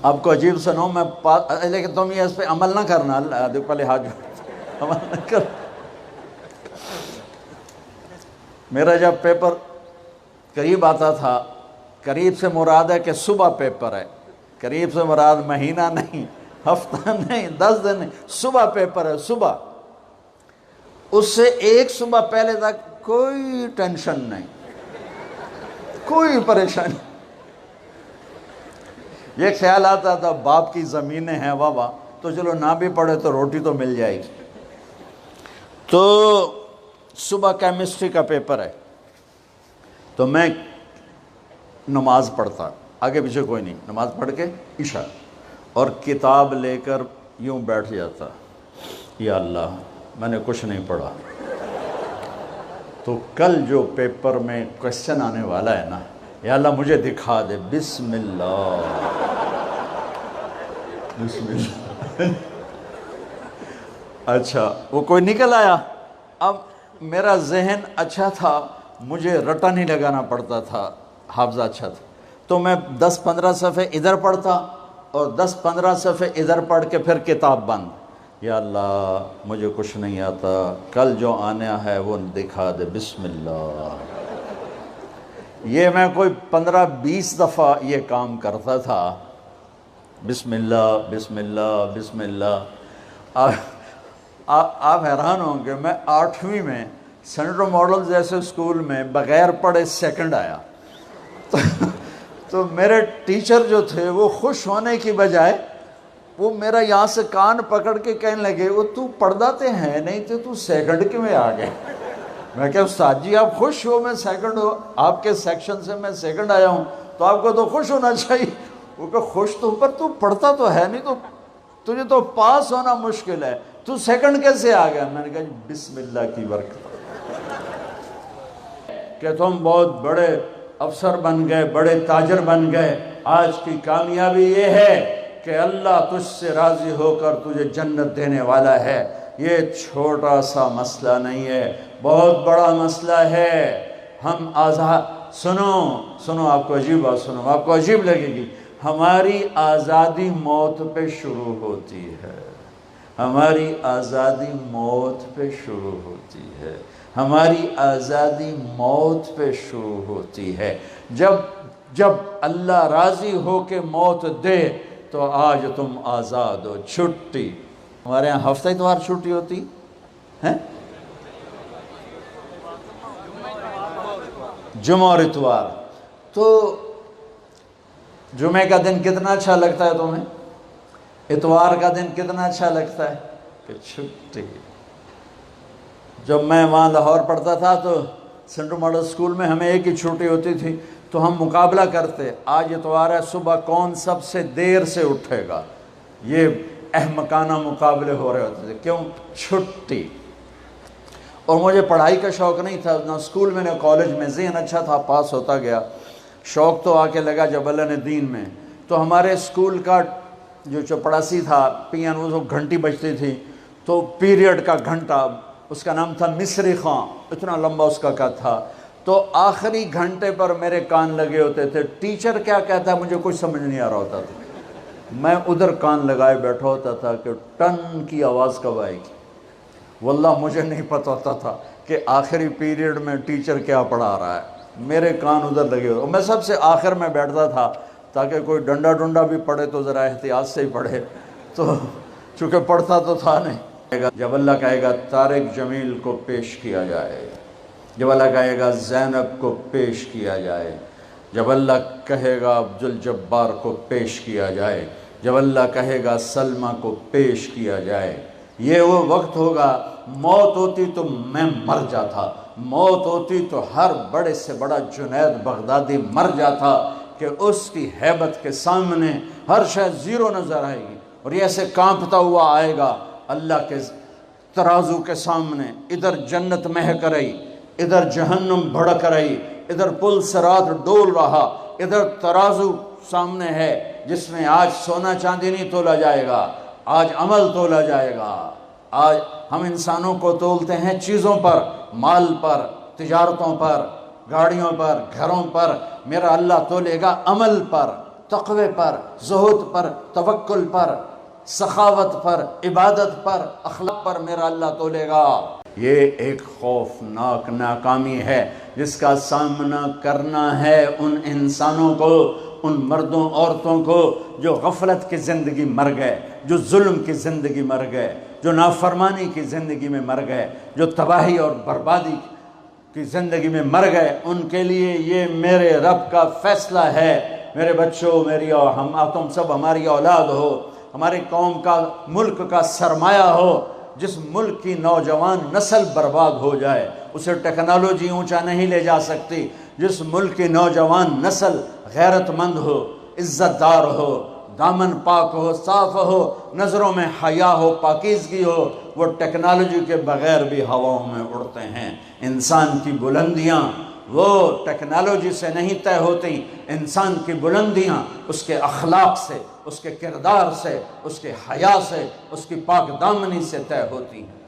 آپ کو عجیب سنو میں لیکن تم یہ اس پہ عمل نہ کرنا، اللہ دیکھ پہلے ہاتھ عمل نہ کر۔ میرا جب پیپر قریب آتا تھا، قریب سے مراد ہے کہ صبح پیپر ہے، قریب سے مراد مہینہ نہیں، ہفتہ نہیں، 10 دن نہیں، صبح پیپر ہے، صبح۔ اس سے ایک صبح پہلے تک کوئی ٹینشن نہیں، کوئی پریشانی۔ یہ خیال آتا تھا باپ کی زمینیں ہیں بابا، تو چلو نہ بھی پڑھے تو روٹی تو مل جائے گی۔ تو صبح کیمسٹری کا پیپر ہے، تو میں نماز پڑھتا، آگے پیچھے کوئی نہیں، نماز پڑھ کے عشاء، اور کتاب لے کر یوں بیٹھ جاتا، یا اللہ میں نے کچھ نہیں پڑھا، تو کل جو پیپر میں کوشچن آنے والا ہے نا، یا اللہ مجھے دکھا دے، بسم اللہ بسم اللہ۔ اچھا وہ کوئی نکل آیا، اب میرا ذہن اچھا تھا، مجھے رٹا نہیں لگانا پڑتا تھا، حافظہ اچھا تھا، تو میں 10-15 صفحے ادھر پڑھتا اور 10-15 صفحے ادھر پڑھ کے پھر کتاب بند، یا اللہ مجھے کچھ نہیں آتا، کل جو آنا ہے وہ دکھا دے، بسم اللہ۔ یہ میں کوئی 15-20 دفعہ یہ کام کرتا تھا، بسم اللہ بسم اللہ بسم اللہ۔ آپ حیران ہوں کہ میں 8ویں میں سینٹرل ماڈل جیسے اسکول میں بغیر پڑھے سیکنڈ آیا، تو میرے ٹیچر جو تھے وہ خوش ہونے کی بجائے وہ میرا یہاں سے کان پکڑ کے کہنے لگے، وہ تو پڑھاتے ہیں نہیں تو سیکنڈ کیوں میں آ گئے؟ میں کہا استاد جی آپ خوش ہو میں سیکنڈ ہو، آپ کے سیکشن سے میں سیکنڈ آیا ہوں تو آپ کو تو خوش ہونا چاہیے۔ وہ کہ خوش تو، پر تو پڑھتا تو ہے نہیں، تو تجھے تو پاس ہونا مشکل ہے، تو سیکنڈ کیسے آ گیا؟ میں نے کہا بسم اللہ کی برکت کہ تم بہت بڑے افسر بن گئے، بڑے تاجر بن گئے۔ آج کی کامیابی یہ ہے کہ اللہ تجھ سے راضی ہو کر تجھے جنت دینے والا ہے۔ یہ چھوٹا سا مسئلہ نہیں ہے، بہت بڑا مسئلہ ہے۔ ہم آزاد، سنو آپ کو عجیب بات سنو، آپ کو عجیب لگے گی، ہماری آزادی موت پہ شروع ہوتی ہے، ہماری آزادی موت پہ شروع ہوتی ہے، ہماری آزادی موت پہ شروع ہوتی ہے۔ جب اللہ راضی ہو کے موت دے تو آج تم آزاد ہو۔ چھٹی ہمارے ہاں ہفتہ اتوار چھٹی ہوتی ہے، جمعہ اور اتوار۔ تو جمعے کا دن کتنا اچھا لگتا ہے تمہیں، اتوار کا دن کتنا اچھا لگتا ہے کہ چھٹی۔ جب میں وہاں لاہور پڑھتا تھا تو سینٹرل ماڈل اسکول میں ہمیں ایک ہی چھٹی ہوتی تھی، تو ہم مقابلہ کرتے، آج اتوار ہے، صبح کون سب سے دیر سے اٹھے گا، یہ احمقانہ مقابلے ہو رہے ہوتے تھے، کیوں؟ چھٹی۔ اور مجھے پڑھائی کا شوق نہیں تھا، نہ اسکول میں نہ کالج میں، ذہن اچھا تھا، پاس ہوتا گیا، شوق تو آ کے لگا جب اللہ نے دین میں۔ تو ہمارے اسکول کا جو چپڑاسی تھا، پی این، وہ گھنٹی بجتی تھی، تو پیریڈ کا گھنٹہ، اس کا نام تھا مصری خان، اتنا لمبا اس کا قد تھا، تو آخری گھنٹے پر میرے کان لگے ہوتے تھے، ٹیچر کیا کہتا ہے مجھے کچھ سمجھ نہیں آ رہا ہوتا تھا، میں ادھر کان لگائے بیٹھا ہوتا تھا کہ ٹن کی آواز کب آئے گی۔ واللہ مجھے نہیں پتہ ہوتا تھا کہ آخری پیریڈ میں ٹیچر کیا پڑھا رہا ہے، میرے کان ادھر لگے ہوئے، میں سب سے آخر میں بیٹھتا تھا تاکہ کوئی ڈنڈا بھی پڑھے تو ذرا احتیاط سے ہی پڑھے، تو چونکہ پڑھتا تو تھا نہیں۔ جب اللہ کہے گا طارق جمیل کو پیش کیا جائے، جب اللہ کہے گا زینب کو پیش کیا جائے، جب اللہ کہے گا عبدالجبار کو پیش کیا جائے، جب اللہ کہے گا سلمہ کو پیش کیا جائے، یہ وہ وقت ہوگا۔ موت ہوتی تو میں مر جاتا، موت ہوتی تو ہر بڑے سے بڑا جنید بغدادی مر جاتا، کہ اس کی ہیبت کے سامنے ہر شے زیرو نظر آئے گی، اور یہ ایسے کانپتا ہوا آئے گا اللہ کے ترازو کے سامنے، ادھر جنت مہک رہی، ادھر جہنم بھڑک رہی، ادھر پل صراط ڈول رہا، ادھر ترازو سامنے ہے جس میں آج سونا چاندی نہیں تولا جائے گا، آج عمل تولا جائے گا۔ آج ہم انسانوں کو تولتے ہیں چیزوں پر، مال پر، تجارتوں پر، گاڑیوں پر، گھروں پر، میرا اللہ تولے گا عمل پر، تقوی پر، زہد پر، توکل پر، سخاوت پر، عبادت پر، اخلاق پر میرا اللہ تولے گا۔ یہ ایک خوفناک ناکامی ہے جس کا سامنا کرنا ہے ان انسانوں کو، ان مردوں عورتوں کو جو غفلت کی زندگی مر گئے، جو ظلم کی زندگی مر گئے، جو نافرمانی کی زندگی میں مر گئے، جو تباہی اور بربادی کی زندگی میں مر گئے۔ ان کے لیے یہ میرے رب کا فیصلہ ہے، میرے بچوں، تم سب ہماری اولاد ہو، ہماری قوم کا، ملک کا سرمایہ ہو۔ جس ملک کی نوجوان نسل برباد ہو جائے اسے ٹیکنالوجی اونچا نہیں لے جا سکتی۔ جس ملک کی نوجوان نسل غیرت مند ہو، عزت دار ہو، دامن پاک ہو، صاف ہو، نظروں میں حیا ہو، پاکیزگی ہو، وہ ٹیکنالوجی کے بغیر بھی ہواؤں میں اڑتے ہیں۔ انسان کی بلندیاں وہ ٹیکنالوجی سے نہیں طے ہوتی، انسان کی بلندیاں اس کے اخلاق سے، اس کے کردار سے، اس کے حیا سے، اس کی پاک دامنی سے طے ہوتی ہیں۔